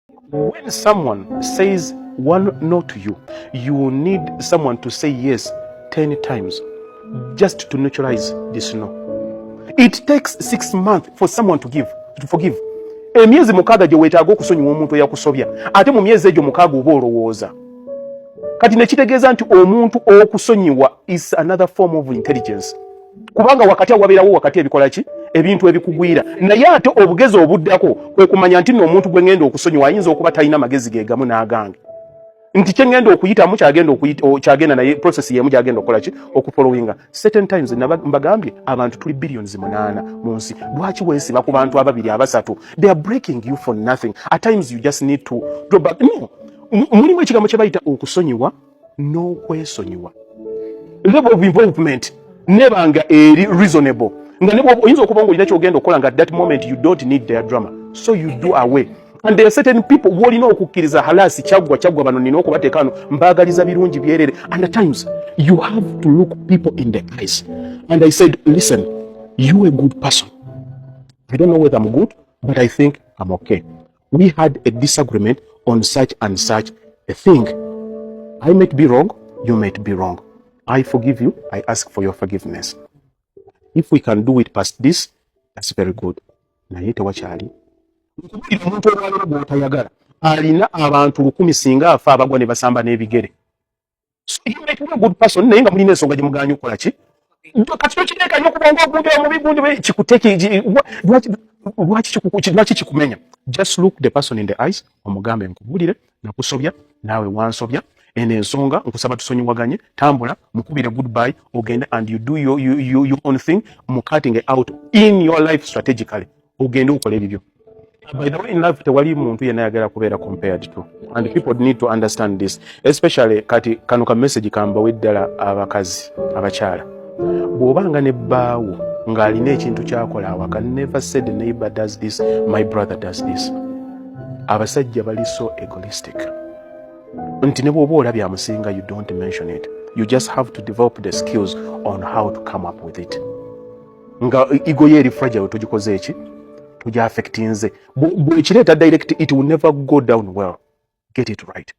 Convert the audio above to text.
When someone says one no to you, you will need someone to say yes 10 times just to neutralize this no. It takes 6 months for someone to forgive. Emyezi mukaaga gye weetaaga okusonyiwa omuntu eyakusobya, ate mu myezi egyo mukaaga oba olowooza. Kati ne kitegeeza nti omuntu okusonyiwa is another form of intelligence. Kubanga wakati wabeerawo wakati ebikola ki ebintu ebikugwira, naye ate obugezi obuddako kwe kumanya nti n'omuntu gwe ngenda okusonyiwa ayinza okuba talina magezi geegamu n'agange. Nti kye ngenda okuyitamu kyagenda naye process yemu gyagenda okukola ki okufollowinga. Certain times mbagambye abantu tuli billions 8 mu nsi. Lwaki weesiba ku bantu ababiri abasatu? They are breaking you for nothing. At times you just need to drop back. No. Mulimu ekigambo kye bayita okusonyiwa n'okwesonyiwa. Level of involvement nebanga eri reasonable. Nga nebo oyinza okuba ng'olina ky'ogenda okukola nga at that moment you don't need their drama. So you do away. And there are certain people who olina okukkiriza halasi kyagwa bano nina okubateeka wano mbaagaliza birungi byerere. And at times you have to look people in the eyes. And I said, listen, you a good person. I don't know whether I'm good, but I think I'm okay. We had a disagreement on such and such a thing. I might be wrong, you might be wrong. I forgive you, I ask for your forgiveness. If we can do it past this, that's very good. Naye tewakyali. Omuntu olwaliro gw'otayagala alina abantu 10 singa afa abagwa ne basamba n'ebigere. So you might be a good person, naye nga mulina ensonga gye muganya okukola ki? Kati tokiteeka nnyo kubanga ogundi omubi gundi kikuteeke lwaki kikumenya? Just look the person in the eyes, omugambe nkubulire nakusobya naawe wansobya eno ensonga nkusaba tusonyiwaganye, tambula mukubire goodbye ogende and you do your own thing, cutting it out in your life strategically ogende okola ebibyo. By the way, in life tewali muntu yenna ayagala kubeera compared to, and people need to understand this, especially kati kano ka message kambawe ddala abakazi abakyala. Bw'obanga ne bbaawo ng'alina ekintu kyakola awaka, never said the neighbor does this, my brother does this. Abasajja bali so egoistic. Nti ne bw'oba olabye amusinga, you don't mention it. You just have to develop the skills on how to come up with it. Nga ego ye eri fragile, tugikoze eki? Tuja affectinze. Bw'ekireeta direct, it will never go down well. Get it right.